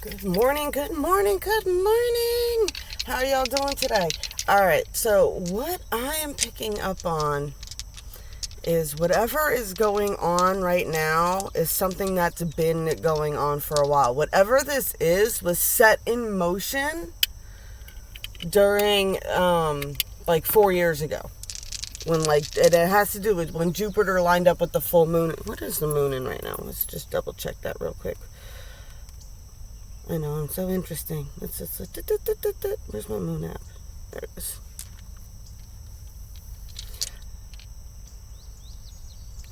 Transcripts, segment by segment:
Good morning, good morning, good morning. How are y'all doing today? All right, so what I am picking up on is whatever is going on right now is something that's been going on for a while. Whatever this is was set in motion during like 4 years ago. When it has to do with when Jupiter lined up with the full moon. What is the moon in right now? Let's just double check that real quick. I know, I'm so interesting. It's just where's my moon app? There it is.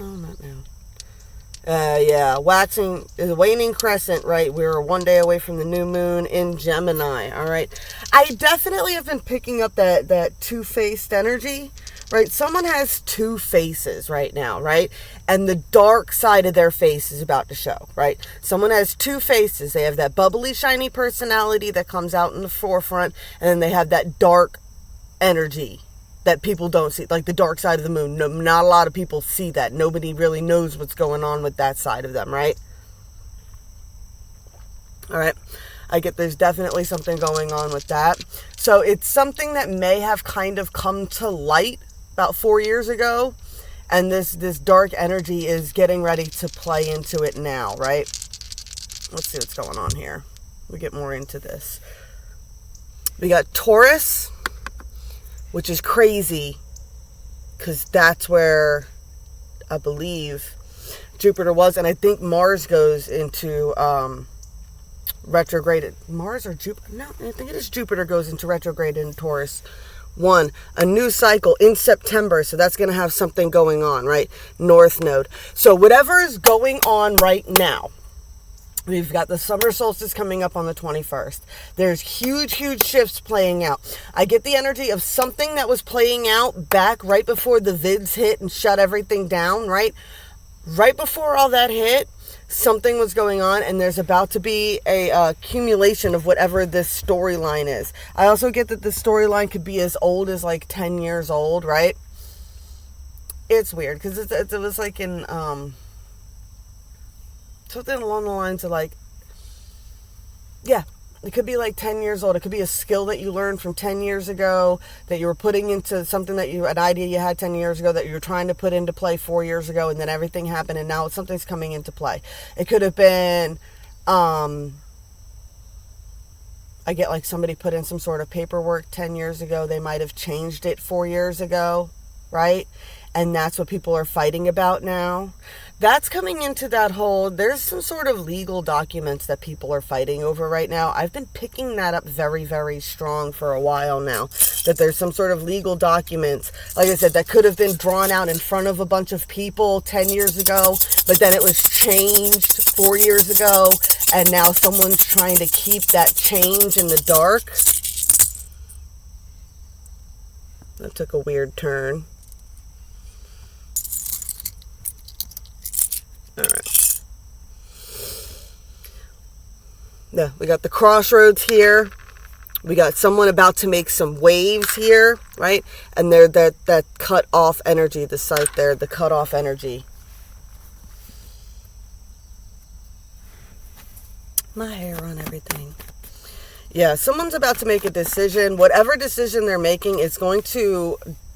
Oh, not now. Yeah, waning crescent, right? We were 1 day away from the new moon in Gemini, all right? I definitely have been picking up that two-faced energy, right? Someone has two faces right now, right? And the dark side of their face is about to show, right? Someone has two faces. They have that bubbly, shiny personality that comes out in the forefront, and then they have that dark energy that people don't see, like the dark side of the moon. No, not a lot of people see that. Nobody really knows what's going on with that side of them, right? All right. I get there's definitely something going on with that. So it's something that may have kind of come to light about 4 years ago. And this dark energy is getting ready to play into it now, right? Let's see what's going on here. We get more into this. We got Taurus, which is crazy because that's where I believe Jupiter was. And I think Mars goes into retrograde. Mars or Jupiter? No, I think it is Jupiter goes into retrograde in Taurus. A new cycle in September. So that's going to have something going on, right? North node. So whatever is going on right now, we've got the summer solstice coming up on the 21st. There's huge shifts playing out. I get the energy of something that was playing out back right before the vids hit and shut everything down, right? Right before all that hit, something was going on, and there's about to be a accumulation of whatever this storyline is. I also get that the storyline could be as old as like 10 years old, right? It's weird because it was like in something along the lines of like, yeah, it could be like 10 years old. It could be a skill that you learned from 10 years ago that you were putting into something an idea you had 10 years ago that you were trying to put into play 4 years ago, and then everything happened and now something's coming into play. It could have been, I get like somebody put in some sort of paperwork 10 years ago. They might have changed it 4 years ago, right? And that's what people are fighting about now. That's coming into that whole, there's some sort of legal documents that people are fighting over right now. I've been picking that up very, very strong for a while now. That there's some sort of legal documents, like I said, that could have been drawn out in front of a bunch of people 10 years ago, but then it was changed 4 years ago, and now someone's trying to keep that change in the dark. That took a weird turn. All right. Yeah, we got the crossroads here. We got someone about to make some waves here, right? And they're that cut off energy, the site there, the cut off energy. My hair on everything. Yeah, someone's about to make a decision. Whatever decision they're making is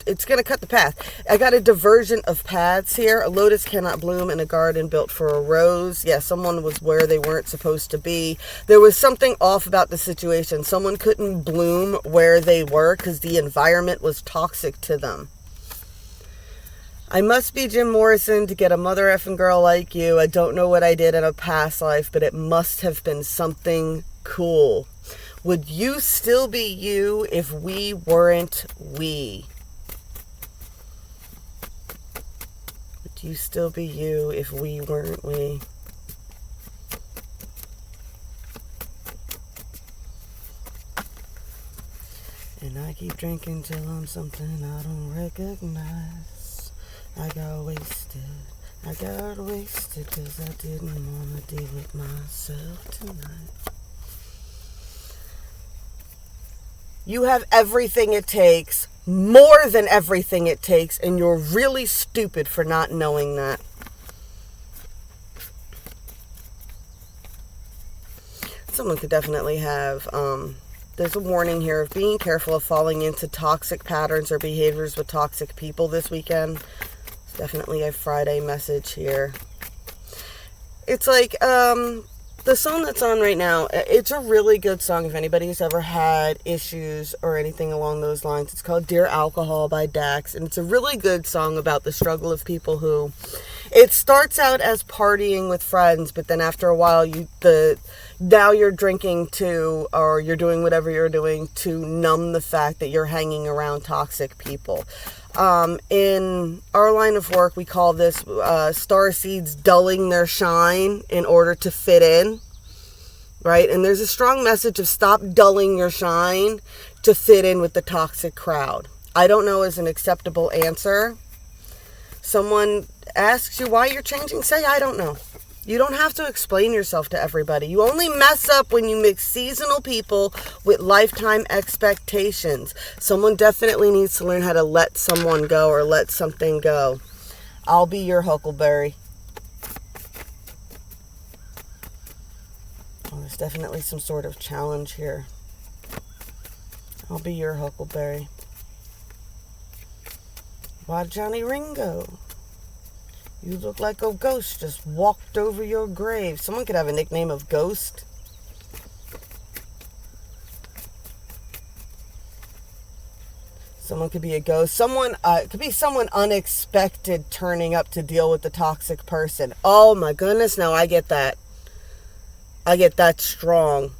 it's going to cut the path. I got a diversion of paths here. A lotus cannot bloom in a garden built for a rose. Yeah, someone was where they weren't supposed to be. There was something off about the situation. Someone couldn't bloom where they were because the environment was toxic to them. I must be Jim Morrison to get a mother effing girl like you. I don't know what I did in a past life, but it must have been something cool. Would you still be you if we weren't we? You still be you if we weren't we? And I keep drinking till I'm something I don't recognize. I got wasted cause I didn't want to deal with myself tonight. You have everything it takes, more than everything it takes, and you're really stupid for not knowing that. someone could definitely have, there's a warning here of being careful of falling into toxic patterns or behaviors with toxic people this weekend. It's definitely a Friday message here. It's like, the song that's on right now, it's a really good song if anybody's ever had issues or anything along those lines. It's called Dear Alcohol by Dax, and it's a really good song about the struggle of people who, it starts out as partying with friends, but then after a while now you're drinking to, or you're doing whatever you're doing to numb the fact that you're hanging around toxic people. In our line of work, we call this starseeds dulling their shine in order to fit in, right? And there's a strong message of stop dulling your shine to fit in with the toxic crowd. I don't know is an acceptable answer. Someone asks you why you're changing, say, I don't know. You don't have to explain yourself to everybody. You only mess up when you mix seasonal people with lifetime expectations. Someone definitely needs to learn how to let someone go or let something go. I'll be your Huckleberry. Oh, there's definitely some sort of challenge here. I'll be your Huckleberry. Why, Johnny Ringo? You look like a ghost just walked over your grave. Someone could have a nickname of Ghost. Someone could be a ghost. Someone, it could be someone unexpected turning up to deal with the toxic person. Oh my goodness, no, I get that. I get that strong.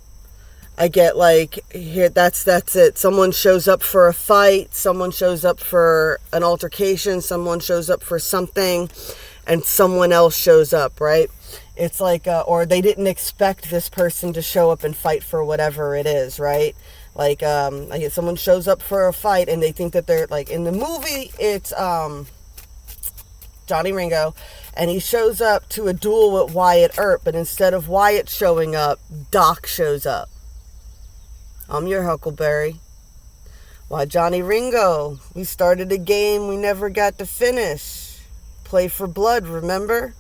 I get like, here, that's it. Someone shows up for a fight. Someone shows up for an altercation. Someone shows up for something. And someone else shows up, right? It's like, or they didn't expect this person to show up and fight for whatever it is, right? Like someone shows up for a fight and they think that they're, like, in the movie, it's Johnny Ringo, and he shows up to a duel with Wyatt Earp, but instead of Wyatt showing up, Doc shows up. I'm your Huckleberry. Why, Johnny Ringo, we started a game we never got to finish. Play for blood, remember?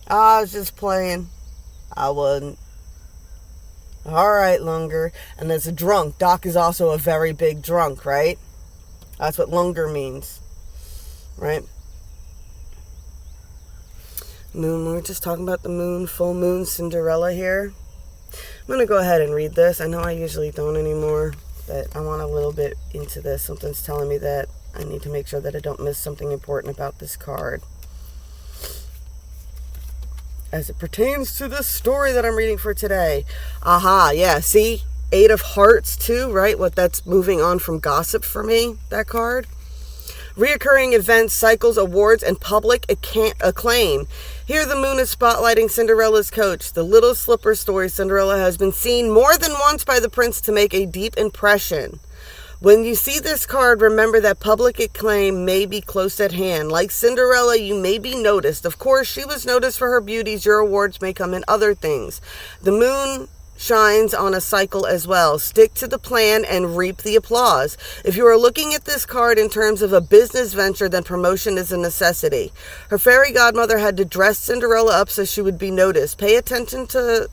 I was just playing. I wasn't. Alright, Lunger. And there's a drunk. Doc is also a very big drunk, right? That's what Lunger means. Right? Moon, we were just talking about the moon, full moon, Cinderella here. I'm going to go ahead and read this. I know I usually don't anymore, but I want a little bit into this. Something's telling me that I need to make sure that I don't miss something important about this card as it pertains to this story that I'm reading for today. Aha, yeah, see? 8 of Hearts too, right? What that's moving on from gossip for me, that card. Reoccurring events, cycles, awards, and public acclaim. Here the moon is spotlighting Cinderella's coach. The Little Slipper story, Cinderella has been seen more than once by the prince to make a deep impression. When you see this card, remember that public acclaim may be close at hand. Like Cinderella, you may be noticed. Of course, she was noticed for her beauties. Your awards may come in other things. The moon shines on a cycle as well. Stick to the plan and reap the applause. If you are looking at this card in terms of a business venture, then promotion is a necessity. Her fairy godmother had to dress Cinderella up so she would be noticed. Pay attention to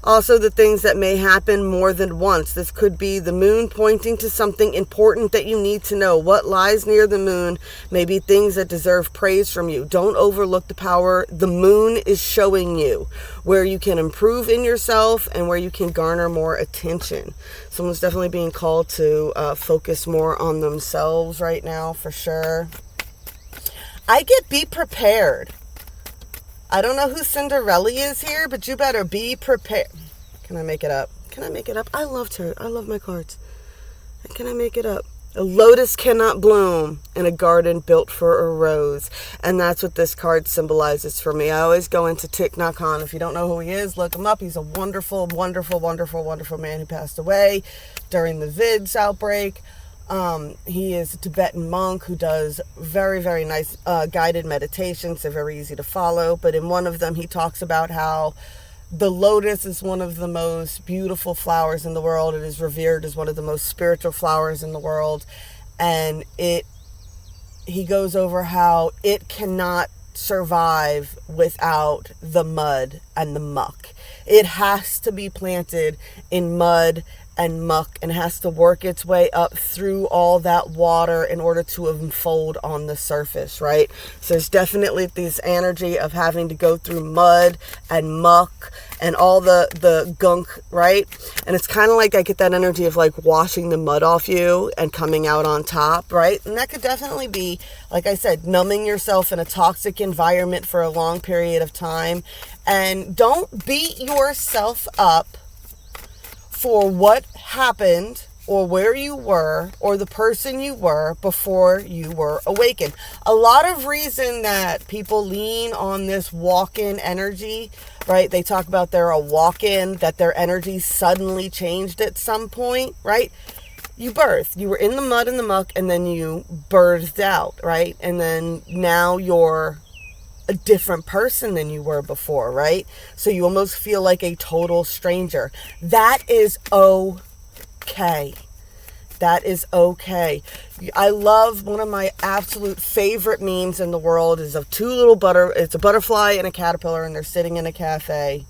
also the things that may happen more than once. This could be the moon pointing to something important that you need to know. What lies near the moon may be things that deserve praise from you. Don't overlook the power the moon is showing you, where you can improve in yourself and where you can garner more attention. Someone's definitely being called to focus more on themselves right now, for sure. I get be prepared. I don't know who Cinderella is here, but you better be prepared. Can I make it up? Can I make it up? I loved her. I love my cards. Can I make it up? A lotus cannot bloom in a garden built for a rose. And that's what this card symbolizes for me. I always go into Thich Nhat Hanh. If you don't know who he is, look him up. He's a wonderful, wonderful, wonderful, wonderful man who passed away during the VIDS outbreak. He is a Tibetan monk who does very, very nice guided meditations. They're very easy to follow. But in one of them, he talks about how the lotus is one of the most beautiful flowers in the world. It is revered as one of the most spiritual flowers in the world. And he goes over how it cannot survive without the mud and the muck. It has to be planted in mud and muck and has to work its way up through all that water in order to unfold on the surface, right? So there's definitely this energy of having to go through mud and muck and all the gunk, right? And it's kind of like I get that energy of like washing the mud off you and coming out on top, right? And that could definitely be, like I said, numbing yourself in a toxic environment for a long period of time. And don't beat yourself up for what happened or where you were or the person you were before you were awakened. A lot of reason that people lean on this walk-in energy, right? They talk about they're a walk-in, that their energy suddenly changed at some point, right? You birthed. You were in the mud and the muck, and then you birthed out, right? And then now you're a different person than you were before, right? So you almost feel like a total stranger. That is okay. That is okay. I love, one of my absolute favorite memes in the world is of it's a butterfly and a caterpillar, and they're sitting in a cafe.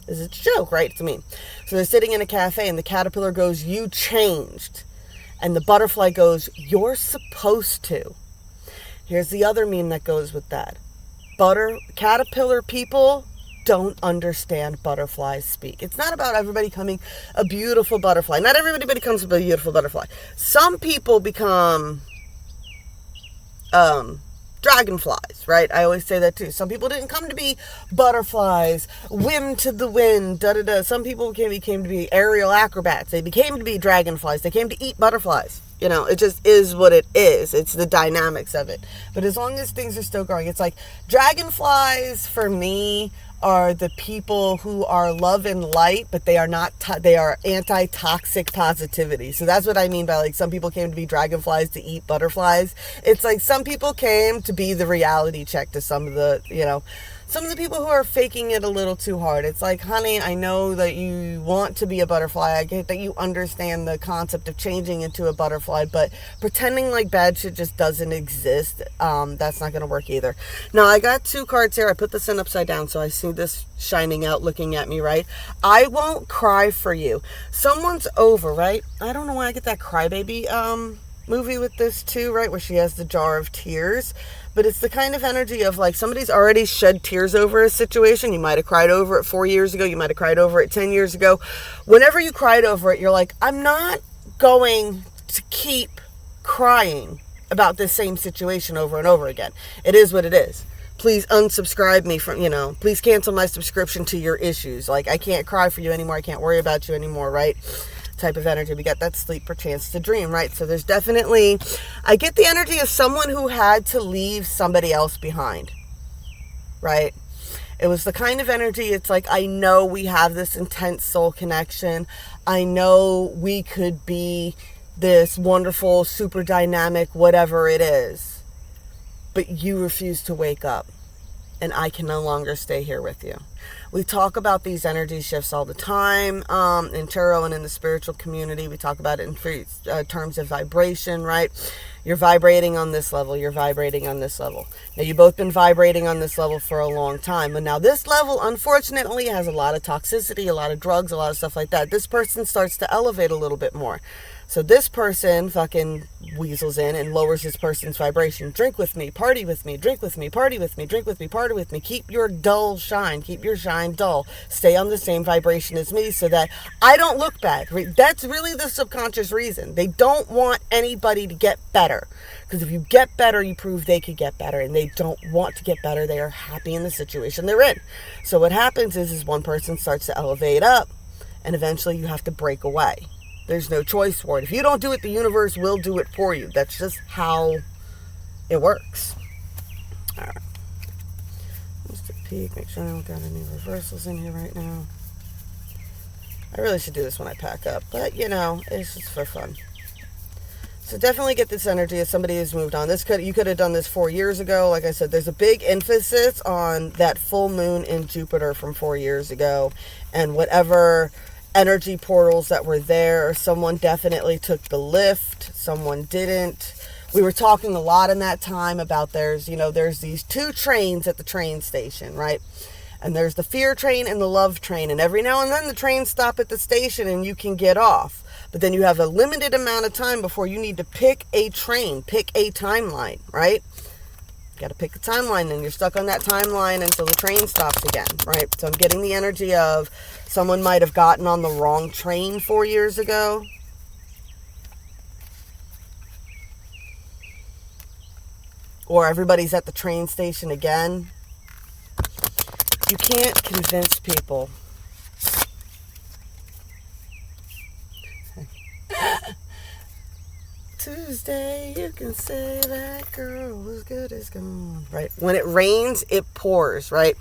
It's a joke, right? It's a meme. So they're sitting in a cafe, and the caterpillar goes, "You changed." And the butterfly goes, "You're supposed to." Here's the other meme that goes with that. Caterpillar people don't understand butterflies speak. It's not about everybody becoming a beautiful butterfly. Not everybody becomes a beautiful butterfly. Some people become dragonflies, right? I always say that too. Some people didn't come to be butterflies, whim to the wind, da-da-da. Some people became to be aerial acrobats. They became to be dragonflies. They came to eat butterflies. You know, it just is what it is. It's the dynamics of it. But as long as things are still growing, it's like dragonflies for me are the people who are love and light, but they are not, they are anti-toxic positivity. So that's what I mean by like some people came to be dragonflies to eat butterflies. It's like some people came to be the reality check to some of the, some of the people who are faking it a little too hard. It's like, honey, I know that you want to be a butterfly. I get that you understand the concept of changing into a butterfly, but pretending like bad shit just doesn't exist, that's not going to work either. Now, I got 2 cards here. I put this in upside down, so I see this shining out looking at me, right? I won't cry for you. Someone's over, right? I don't know why I get that crybaby movie with this too, right? Where she has the jar of tears. But it's the kind of energy of like somebody's already shed tears over a situation. You might have cried over it 4 years ago. You might have cried over it 10 years ago. Whenever you cried over it, you're like, I'm not going to keep crying about this same situation over and over again. It is what it is. Please unsubscribe me from, please cancel my subscription to your issues. Like, I can't cry for you anymore. I can't worry about you anymore, right? Type of energy. We got that sleep for chance to dream, right? So there's definitely, I get the energy of someone who had to leave somebody else behind, right? It was the kind of energy, it's like, I know we have this intense soul connection. I know we could be this wonderful, super dynamic, whatever it is, but you refuse to wake up, and I can no longer stay here with you. We talk about these energy shifts all the time in tarot and in the spiritual community. We talk about it in terms of vibration, right? You're vibrating on this level. You're vibrating on this level. Now, you've both been vibrating on this level for a long time. But now this level, unfortunately, has a lot of toxicity, a lot of drugs, a lot of stuff like that. This person starts to elevate a little bit more. So this person fucking weasels in and lowers this person's vibration. Drink with me, party with me, drink with me, party with me, drink with me, party with me. Keep your dull shine. Keep your shine dull. Stay on the same vibration as me so that I don't look bad. That's really the subconscious reason. They don't want anybody to get better. Because if you get better, you prove they could get better. And they don't want to get better. They are happy in the situation they're in. So what happens is one person starts to elevate up. And eventually you have to break away. There's no choice for it. If you don't do it, the universe will do it for you. That's just how it works. All right. Let's take a peek. Make sure I don't got any reversals in here right now. I really should do this when I pack up. But, it's just for fun. So definitely get this energy as somebody who's moved on. You could have done this 4 years ago. Like I said, there's a big emphasis on that full moon in Jupiter from 4 years ago. And whatever energy portals that were there, someone definitely took the lift, someone didn't. We were talking a lot in that time about there's these two trains at the train station, right? And there's the fear train and the love train. And every now and then the trains stop at the station and you can get off. But then you have a limited amount of time before you need to pick a train, pick a timeline, right? You got to pick a timeline, and you're stuck on that timeline until the train stops again, right? So I'm getting the energy of someone might have gotten on the wrong train 4 years ago. Or everybody's at the train station again. You can't convince people. Tuesday, you can say that girl was good as gone, right? When it rains, it pours, right?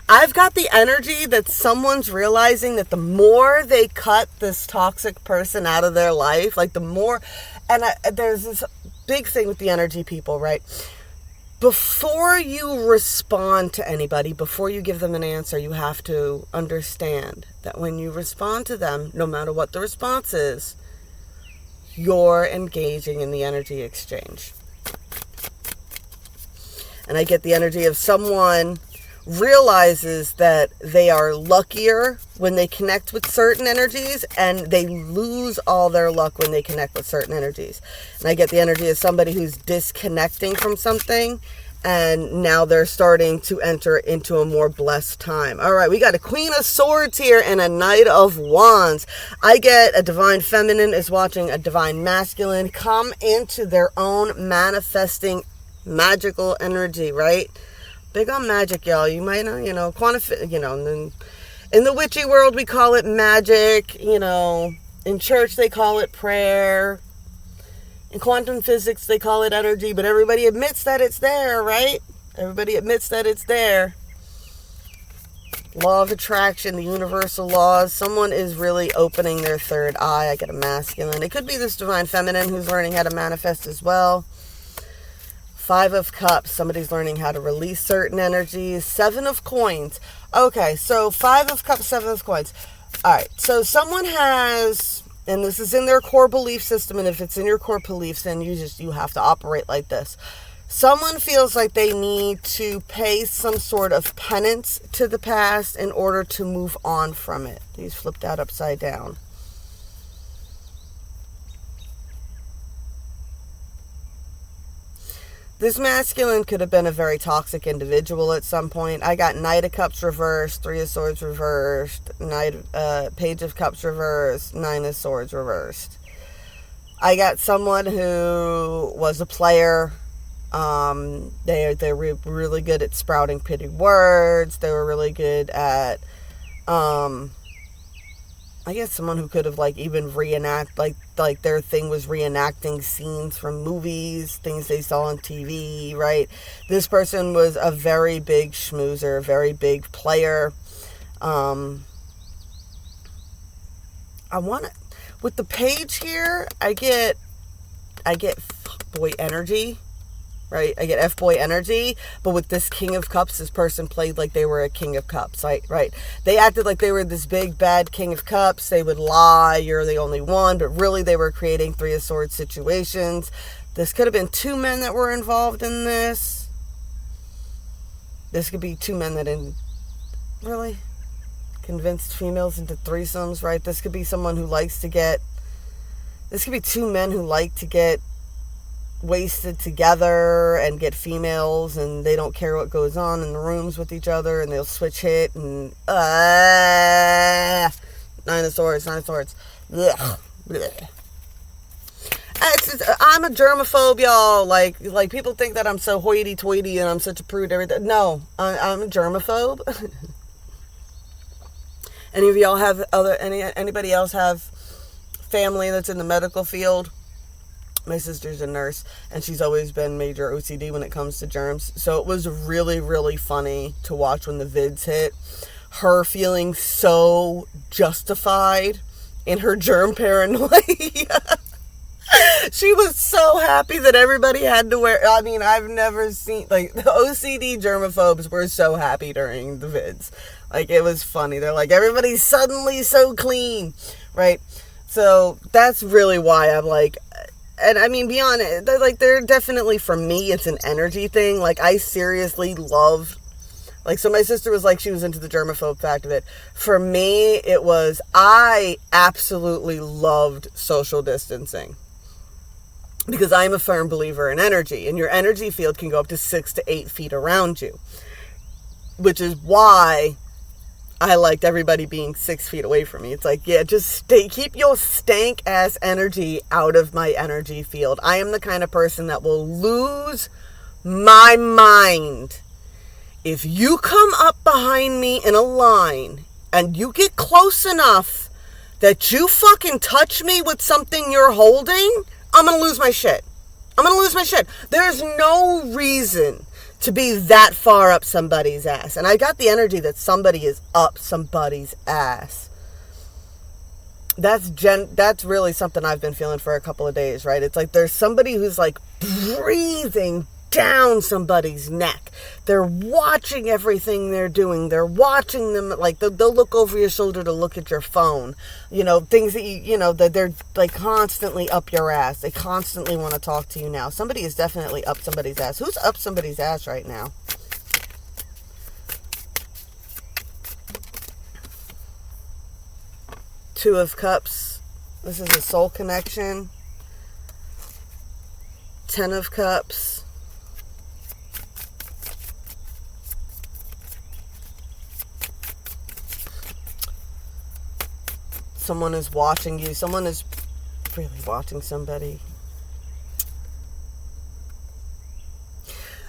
I've got the energy that someone's realizing that the more they cut this toxic person out of their life, like the more, and there's this big thing with the energy people, right? Before you respond to anybody, before you give them an answer, you have to understand that when you respond to them, no matter what the response is, you're engaging in the energy exchange. And I get the energy of someone realizes that they are luckier when they connect with certain energies, and they lose all their luck when they connect with certain energies. And I get the energy of somebody who's disconnecting from something, and now they're starting to enter into a more blessed time. All right, we got a Queen of Swords here and a Knight of Wands. I get a Divine Feminine is watching a Divine Masculine come into their own manifesting magical energy, right? Big on magic, y'all. You might not, in the witchy world, we call it magic. In church, they call it prayer. In quantum physics, they call it energy. But everybody admits that it's there, right? Everybody admits that it's there. Law of attraction, the universal laws. Someone is really opening their third eye. I get a masculine. It could be this Divine Feminine who's learning how to manifest as well. 5 of Cups, somebody's learning how to release certain energies. 7 of Coins. Okay, so 5 of Cups, 7 of Coins. All right, so someone has, and this is in their core belief system, and if it's in your core beliefs, then you have to operate like this. Someone feels like they need to pay some sort of penance to the past in order to move on from it. These flipped out upside down. This masculine could have been a very toxic individual at some point. I got Knight of Cups reversed, 3 of Swords reversed, Page of Cups reversed, 9 of Swords reversed. I got someone who was a player. They were really good at sprouting pretty words. They were really good at, I guess someone who could have even reenact, like their thing was reenacting scenes from movies, things they saw on TV, right? This person was a very big schmoozer, a very big player. With the page here, I get fuckboy energy. Right? I get F-boy energy, but with this King of Cups, this person played like they were a King of Cups, right? They acted like they were this big, bad King of Cups. They would lie, you're the only one, but really they were creating 3 of Swords situations. This could have been 2 men that were involved in this. This could be 2 men that really convinced females into threesomes, right? This could be someone who this could be 2 men who like to get wasted together and get females, and they don't care what goes on in the rooms with each other, and they'll switch hit and 9 of Swords. Blech. I'm a germaphobe, y'all. Like people think that I'm so hoity-toity and I'm such a prude. Everything. No, I'm a germaphobe. Any of y'all have anybody else have family that's in the medical field? My sister's a nurse, and she's always been major OCD when it comes to germs. So it was really, really funny to watch when the vids hit. Her feeling so justified in her germ paranoia. She was so happy that everybody had to wear. I mean, I've never seen, the OCD germaphobes were so happy during the vids. It was funny. They're like, everybody's suddenly so clean, right? So that's really why I'm and I mean, beyond it, they're definitely, for me, it's an energy thing. Like, I seriously love, like, so my sister was like, she was into the germaphobe fact of it. For me, it was, I absolutely loved social distancing. Because I'm a firm believer in energy, and your energy field can go up to 6 to 8 feet around you. Which is why I liked everybody being 6 feet away from me. It's like, yeah, just keep your stank ass energy out of my energy field. I am the kind of person that will lose my mind if you come up behind me in a line and you get close enough that you fucking touch me with something you're holding. I'm gonna lose my shit. There's no reason to be that far up somebody's ass. And I got the energy that somebody is up somebody's ass. That's really something I've been feeling for a couple of days, right? It's like there's somebody who's like breathing down somebody's neck. They're watching everything they're doing. They're watching them, like they'll look over your shoulder to look at your phone. You know, things that that they're like constantly up your ass. They constantly want to talk to you now. Somebody is definitely up somebody's ass. Who's up somebody's ass right now? Two of Cups. This is a soul connection. 10 of Cups. Someone is watching you. Someone is really watching somebody.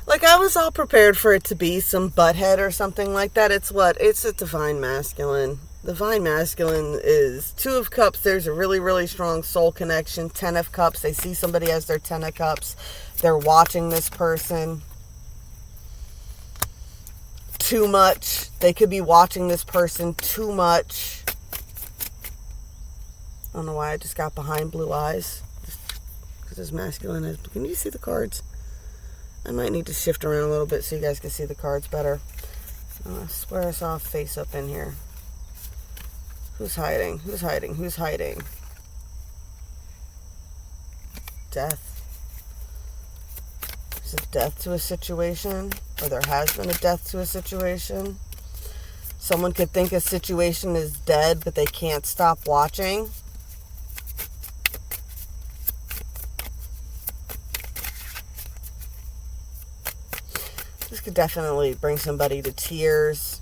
Like, I was all prepared for it to be some butthead or something like that. It's a divine masculine. Divine masculine is 2 of Cups. There's a really, really strong soul connection. 10 of Cups. They see somebody as their 10 of Cups. They're watching this person too much. They could be watching this person too much. I don't know why I just got behind blue eyes. Because it's masculine. Can you see the cards? I might need to shift around a little bit so you guys can see the cards better. Square us off, face up in here. Who's hiding? Who's hiding? Who's hiding? Death. Is it death to a situation? Or there has been a death to a situation? Someone could think a situation is dead, but they can't stop watching. This could definitely bring somebody to tears.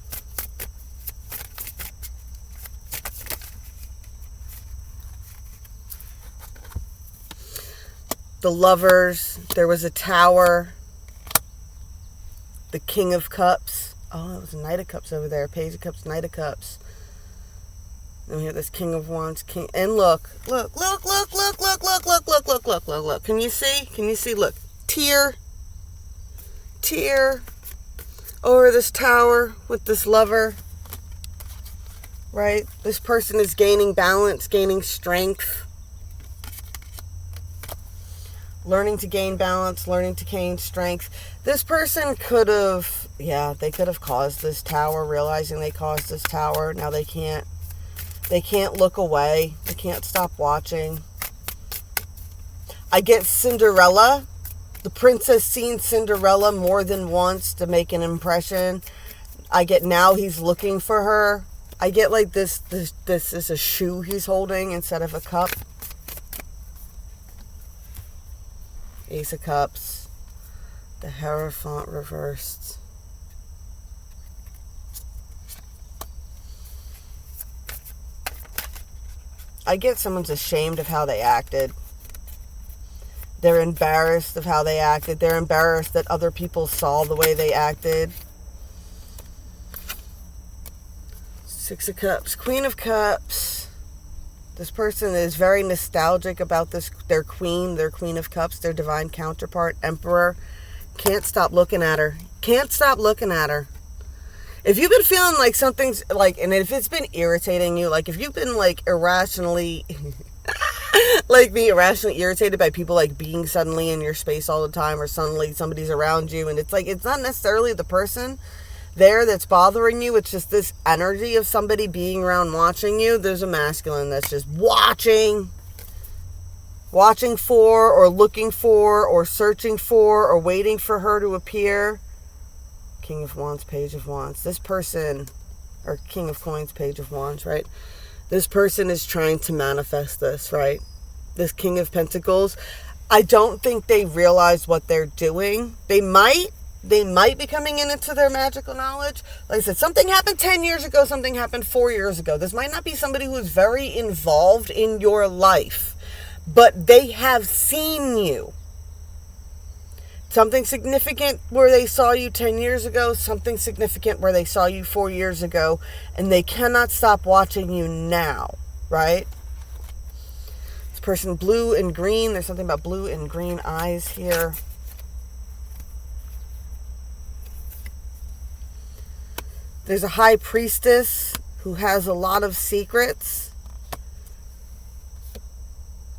The Lovers. There was a Tower. The King of Cups. Oh, it was a Knight of Cups over there. Page of Cups, Knight of Cups. Then we have this King of Wands, King. And look. Can you see? Look. Tear over this Tower with this Lover, right? This person is gaining balance, gaining strength, learning to gain balance, learning to gain strength. This person could have, they could have caused this Tower, realizing they caused this Tower. Now they can't look away. They can't stop watching. I get Cinderella. The prince has seen Cinderella more than once to make an impression. I get now he's looking for her. I get like this is a shoe he's holding instead of a cup. Ace of Cups. The Hierophant reversed. I get someone's ashamed of how they acted. They're embarrassed of how they acted. They're embarrassed that other people saw the way they acted. 6 of Cups. Queen of Cups. This person is very nostalgic about their Queen of Cups, their divine counterpart, Emperor. Can't stop looking at her. If you've been feeling like something's like, and if it's been irritating you, like if you've been like irrationally... like being irrationally irritated by people like being suddenly in your space all the time, or suddenly somebody's around you, and it's like it's not necessarily the person there that's bothering you, it's just this energy of somebody being around watching you. There's a masculine that's just watching. watching for or looking for or searching for or waiting for her to appear. King of Wands, Page of Wands. This person, or King of Coins, Page of Wands, right? This person is trying to manifest this, right? This King of Pentacles. I don't think they realize what they're doing. They might be coming into their magical knowledge. Like I said, something happened 10 years ago, something happened 4 years ago. This might not be somebody who is very involved in your life, but they have seen you. Something significant where they saw you 10 years ago, something significant where they saw you 4 years ago, and they cannot stop watching you now, right? This person, blue and green. There's something about blue and green eyes here. There's a high priestess who has a lot of secrets.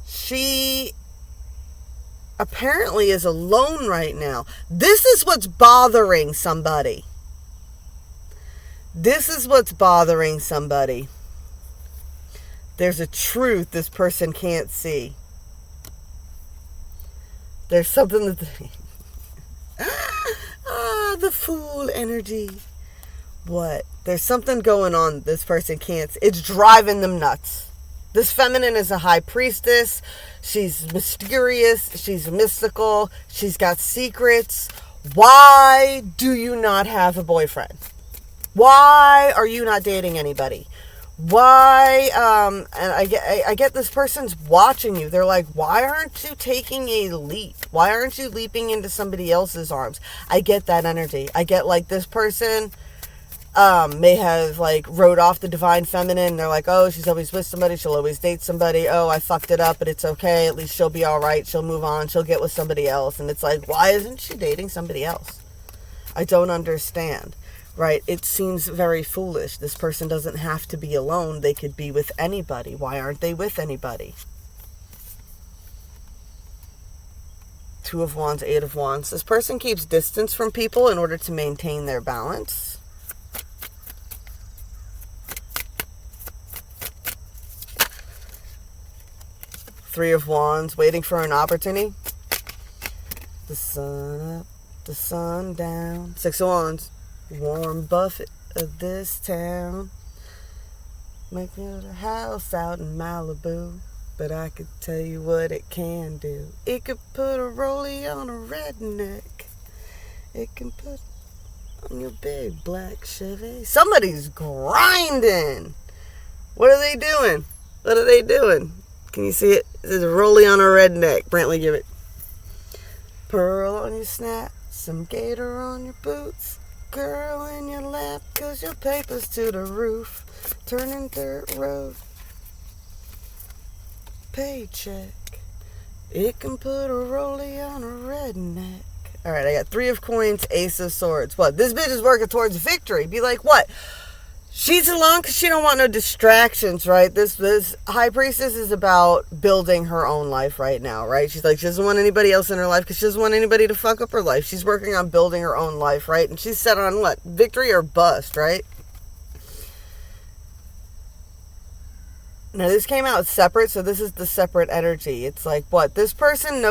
She apparently is alone right now. This is what's bothering somebody. This is what's bothering somebody. There's a truth this person can't see. There's something that the Fool energy. What? There's something going on this person can't see. It's driving them nuts. This feminine is a high priestess. She's mysterious. She's mystical. She's got secrets. Why do you not have a boyfriend? Why are you not dating anybody? Why? And I get this person's watching you. They're like, why aren't you taking a leap? Why aren't you leaping into somebody else's arms? I get that energy. I get like this person may have like wrote off the divine feminine. They're like, oh, she's always with somebody, she'll always date somebody. Oh, I fucked it up, but it's okay, at least she'll be all right, she'll move on, she'll get with somebody else. And it's like, why isn't she dating somebody else? I don't understand, right? It seems very foolish. This person doesn't have to be alone. They could be with anybody. Why aren't they with anybody? Two of Wands, Eight of Wands. This person keeps distance from people in order to maintain their balance. Three of Wands, waiting for an opportunity. The sun up, the sun down. Six of Wands, Warren Buffett of this town. Make a house out in Malibu, but I could tell you what it can do. It could put a rollie on a redneck. It can put on your big black Chevy. Somebody's grinding. What are they doing? What are they doing? Can you see it? It's a rollie on a redneck. Brantley, give it. Pearl on your snap, some gator on your boots. Girl in your lap, 'cause your paper's to the roof. Turning dirt road. Paycheck. It can put a rollie on a redneck. Alright, I got Three of Coins, Ace of Swords. What? This bitch is working towards victory. Be like, what? She's alone because she don't want no distractions, right? This high priestess is about building her own life right now, right? She's like, she doesn't want anybody else in her life because she doesn't want anybody to fuck up her life. She's working on building her own life, right? And she's set on what? Victory or bust, right? Now, this came out separate, so this is the separate energy. It's like, what? This person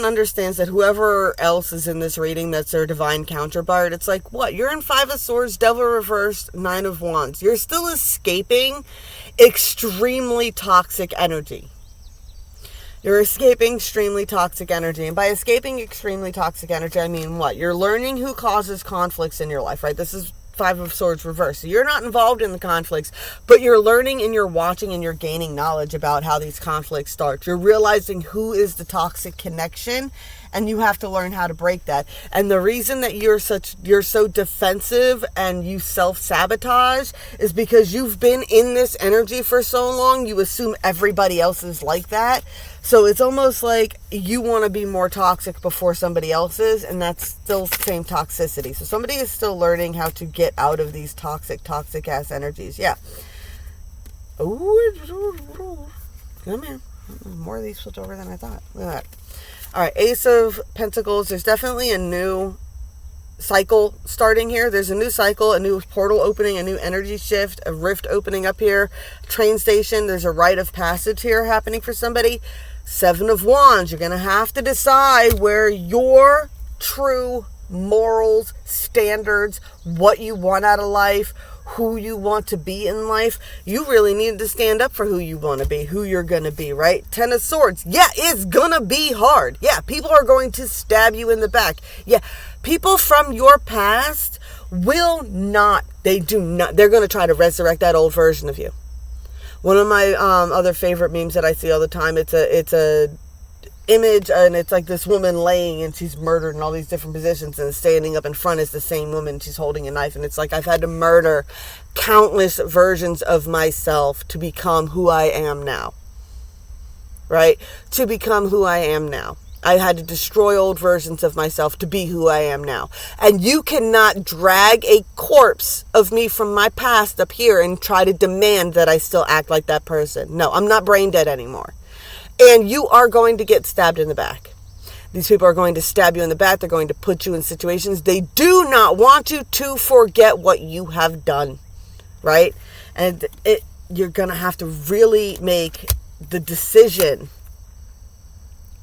understands that whoever else is in this reading that's their divine counterpart, it's like, what? You're in Five of Swords, Devil reversed, Nine of Wands. You're still escaping extremely toxic energy. You're escaping extremely toxic energy. And by escaping extremely toxic energy, I mean what? You're learning who causes conflicts in your life, right? This is Five of Swords reversed. So you're not involved in the conflicts, but you're learning and you're watching and you're gaining knowledge about how these conflicts start. You're realizing who is the toxic connection, and you have to learn how to break that. And the reason that you're so defensive and you self-sabotage is because you've been in this energy for so long, you assume everybody else is like that. So it's almost like you want to be more toxic before somebody else is, and that's still the same toxicity. So somebody is still learning how to get out of these toxic ass energies. Yeah. Ooh, come here. More of these flipped over than I thought. Look at that. All right, Ace of Pentacles. There's definitely a new cycle starting here. There's a new cycle, a new portal opening, a new energy shift, a rift opening up here, train station. There's a rite of passage here happening for somebody. 7 of Wands. You're going to have to decide where your true morals, standards, what you want out of life, who you want to be in life. You really need to stand up for who you want to be, who you're going to be, right? 10 of Swords. Yeah, it's going to be hard. Yeah, people are going to stab you in the back. Yeah, people from your past will not, they do not, they're going to try to resurrect that old version of you. One of my other favorite memes that I see all the time, it's a image, and it's like this woman laying and she's murdered in all these different positions, and standing up in front is the same woman. She's holding a knife, and it's like, I've had to murder countless versions of myself to become who I am now, right? To become who I am now. I had to destroy old versions of myself to be who I am now. And you cannot drag a corpse of me from my past up here and try to demand that I still act like that person. No, I'm not brain dead anymore. And you are going to get stabbed in the back. These people are going to stab you in the back. They're going to put you in situations. They do not want you to forget what you have done, right? And you're going to have to really make the decision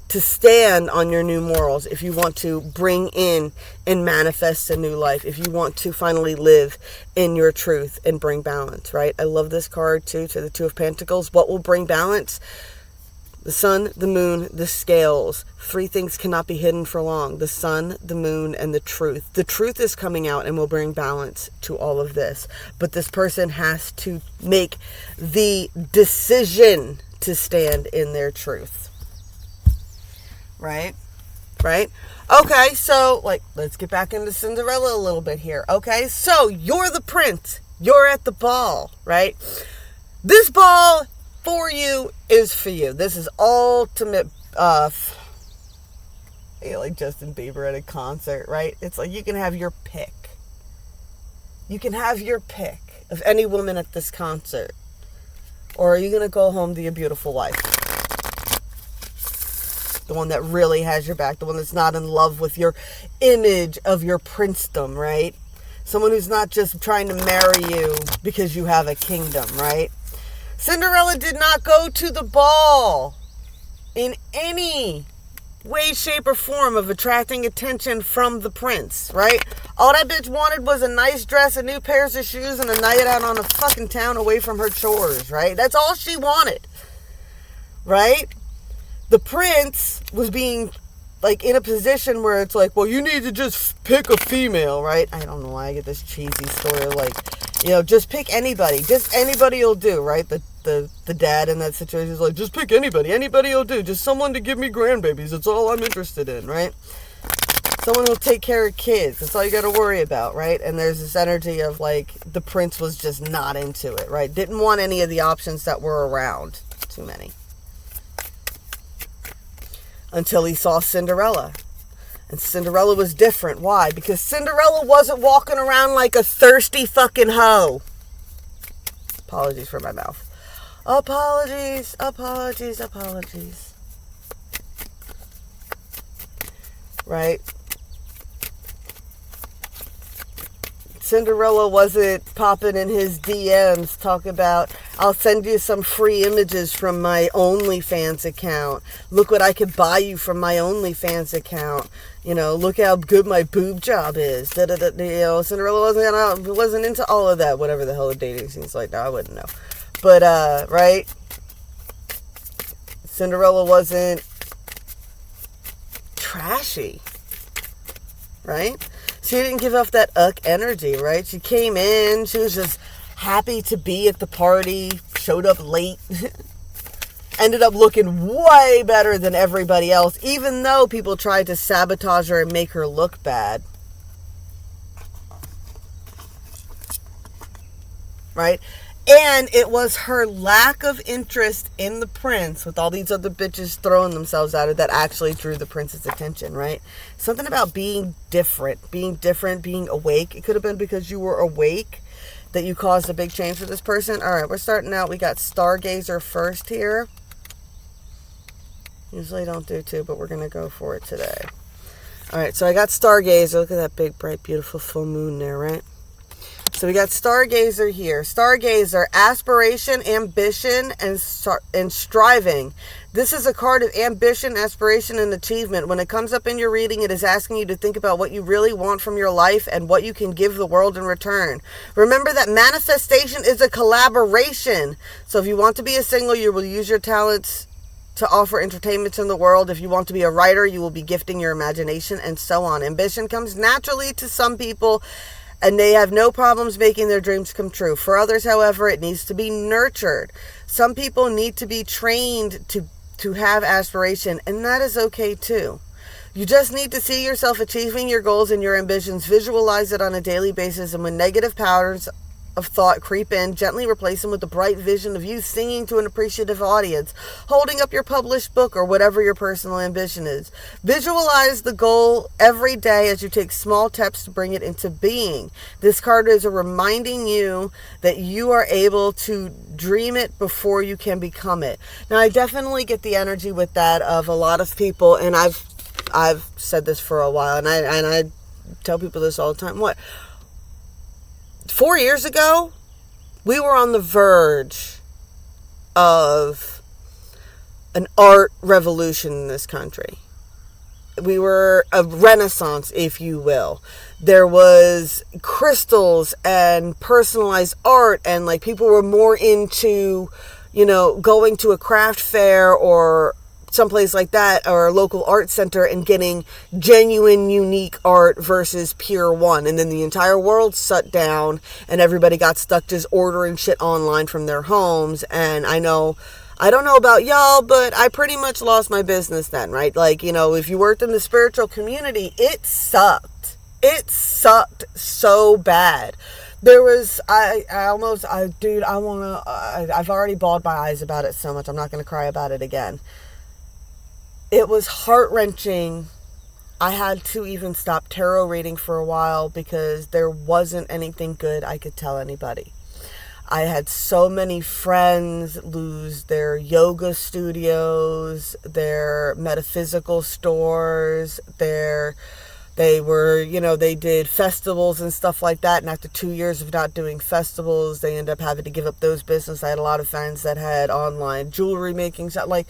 to stand on your new morals if you want to bring in and manifest a new life, if you want to finally live in your truth and bring balance, right? I love this card too, to the 2 of Pentacles. What will bring balance? The sun, the moon, the scales. 3 things cannot be hidden for long. The sun, the moon, and the truth. The truth is coming out and will bring balance to all of this. But this person has to make the decision to stand in their truth. Right? Right? Okay, so, let's get back into Cinderella a little bit here. Okay, so you're the prince. You're at the ball, right? This ball for you is for you. This is ultimate, like Justin Bieber at a concert, right? It's like you can have your pick. You can have your pick of any woman at this concert. Or are you going to go home to your beautiful wife? The one that really has your back. The one that's not in love with your image of your princedom, right? Someone who's not just trying to marry you because you have a kingdom, right? Cinderella did not go to the ball in any way, shape, or form of attracting attention from the prince, right? All that bitch wanted was a nice dress, a new pairs of shoes, and a night out on a fucking town away from her chores, right? That's all she wanted, right? The prince was being, in a position where it's like, well, you need to just pick a female, right? I don't know why I get this cheesy story, just pick anybody. Just anybody will do, right? The dad in that situation is like, just pick anybody. Anybody will do. Just someone to give me grandbabies. That's all I'm interested in, right? Someone who'll take care of kids. That's all you got to worry about, right? And there's this energy of, the prince was just not into it, right? Didn't want any of the options that were around. Too many. Until he saw Cinderella. And Cinderella was different. Why? Because Cinderella wasn't walking around like a thirsty fucking hoe. Apologies for my mouth. Apologies, apologies, apologies. Right? Cinderella wasn't popping in his DMs talking about, I'll send you some free images from my OnlyFans account. Look what I could buy you from my OnlyFans account. Look how good my boob job is. Cinderella wasn't into all of that, whatever the hell the dating scene's like now, I wouldn't know. But, right? Cinderella wasn't trashy, right? She didn't give off that energy, right? She came in, she was just happy to be at the party, showed up late, ended up looking way better than everybody else, even though people tried to sabotage her and make her look bad. Right? And it was her lack of interest in the prince, with all these other bitches throwing themselves at her, that actually drew the prince's attention, right? Something about being different, being awake. It could have been because you were awake that you caused a big change for this person. All right, we're starting out. We got Stargazer first here. Usually don't do two, but we're going to go for it today. All right, so I got Stargazer. Look at that big, bright, beautiful full moon there, right? So we got Stargazer here. Stargazer, aspiration, ambition, and striving. This is a card of ambition, aspiration, and achievement. When it comes up in your reading, it is asking you to think about what you really want from your life and what you can give the world in return. Remember that manifestation is a collaboration. So if you want to be a single, you will use your talents to offer entertainment in the world. If you want to be a writer, you will be gifting your imagination, and so on. Ambition comes naturally to some people, and they have no problems making their dreams come true. For others, however, it needs to be nurtured. Some people need to be trained to have aspiration, and that is okay too. You just need to see yourself achieving your goals and your ambitions, visualize it on a daily basis, and when negative patterns of thought creep in, gently replace them with the bright vision of you singing to an appreciative audience, holding up your published book, or whatever your personal ambition is. Visualize the goal every day as you take small steps to bring it into being. This card is reminding you that you are able to dream it before you can become it. Now, I definitely get the energy with that of a lot of people, and I've said this for a while, and I tell people this all the time. 4 years ago, we were on the verge of an art revolution in this country. We were a renaissance, if you will. There was crystals and personalized art, and like people were more into, going to a craft fair or someplace like that, or a local art center, and getting genuine, unique art versus pure one. And then the entire world shut down, and everybody got stuck just ordering shit online from their homes. And I don't know about y'all, but I pretty much lost my business then, right? Like, if you worked in the spiritual community, it sucked. It sucked so bad. There was, I've already bawled my eyes about it so much. I'm not going to cry about it again. It was heart-wrenching. I had to even stop tarot reading for a while because there wasn't anything good I could tell anybody. I had so many friends lose their yoga studios, their metaphysical stores, they did festivals and stuff like that. And after 2 years of not doing festivals, they ended up having to give up those businesses. I had a lot of friends that had online jewelry making stuff. Like,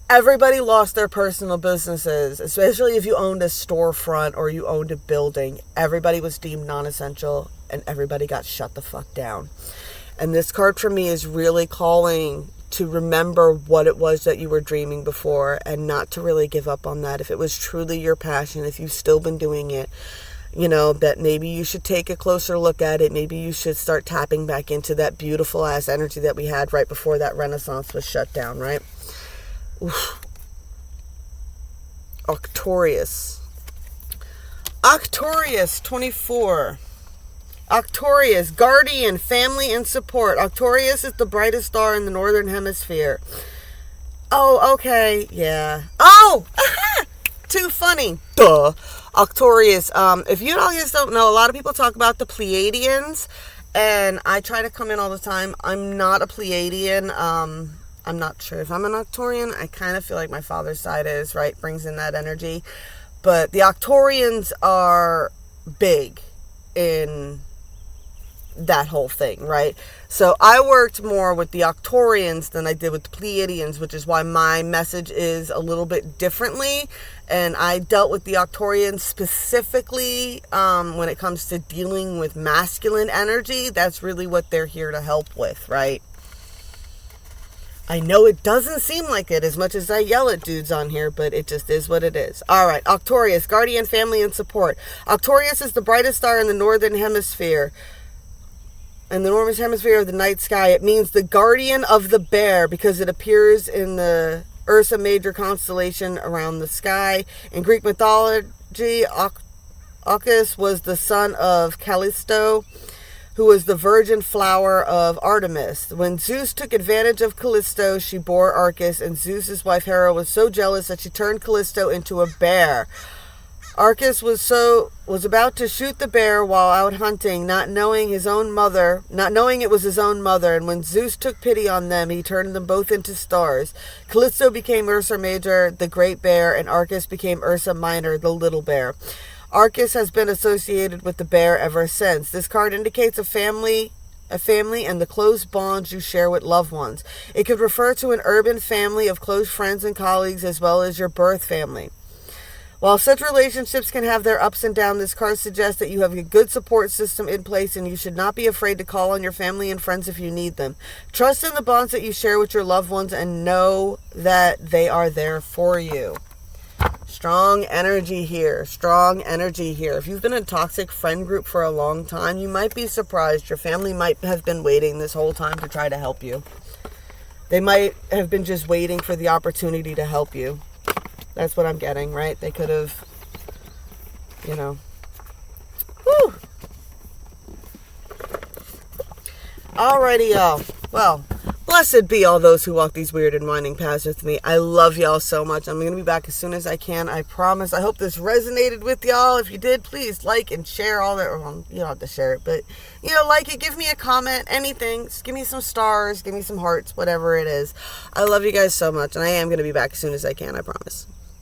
everybody lost their personal businesses, especially if you owned a storefront or you owned a building. Everybody was deemed non-essential, and everybody got shut the fuck down. And this card for me is really calling to remember what it was that you were dreaming before, and not to really give up on that. If it was truly your passion, if you've still been doing it, that maybe you should take a closer look at it. Maybe you should start tapping back into that beautiful ass energy that we had right before that renaissance was shut down, right? Oof. Arcturus 24. Arcturus, guardian, family, and support. Arcturus is the brightest star in the northern hemisphere. Oh, okay, yeah. Oh, too funny. Duh. Arcturus. If you guys don't know, a lot of people talk about the Pleiadians, and I try to come in all the time. I'm not a Pleiadian. I'm not sure if I'm an Arcturian. I kind of feel like my father's side is, right? Brings in that energy. But the Arcturians are big in that whole thing, right? So I worked more with the Arcturians than I did with the Pleiadians, which is why my message is a little bit differently. And I dealt with the Arcturians specifically when it comes to dealing with masculine energy. That's really what they're here to help with, right? I know it doesn't seem like it as much as I yell at dudes on here, but it just is what it is. All right, Arcturus, guardian, family, and support. Arcturus is the brightest star in the northern hemisphere. In the northern hemisphere of the night sky, it means the guardian of the bear because it appears in the Ursa Major constellation around the sky. In Greek mythology, Arcturus was the son of Callisto, who was the virgin flower of Artemis. When Zeus took advantage of Callisto, she bore Arcus, and Zeus's wife Hera was so jealous that she turned Callisto into a bear. Arcus was about to shoot the bear while out hunting, not knowing it was his own mother, and when Zeus took pity on them, he turned them both into stars. Callisto became Ursa Major, the great bear, and Arcus became Ursa Minor, the little bear. Arcus has been associated with the bear ever since. This card indicates a family and the close bonds you share with loved ones. It could refer to an urban family of close friends and colleagues as well as your birth family. While such relationships can have their ups and downs, this card suggests that you have a good support system in place and you should not be afraid to call on your family and friends if you need them. Trust in the bonds that you share with your loved ones and know that they are there for you. Strong energy here. Strong energy here. If you've been in a toxic friend group for a long time, you might be surprised. Your family might have been waiting this whole time to try to help you. They might have been just waiting for the opportunity to help you. That's what I'm getting, right? They could have, Whew. Alrighty, y'all. Well, blessed be all those who walk these weird and winding paths with me. I love y'all so much. I'm going to be back as soon as I can. I promise. I hope this resonated with y'all. If you did, please like and share all that. Well, you don't have to share it, but, like it. Give me a comment, anything. Just give me some stars. Give me some hearts, whatever it is. I love you guys so much, and I am going to be back as soon as I can. I promise.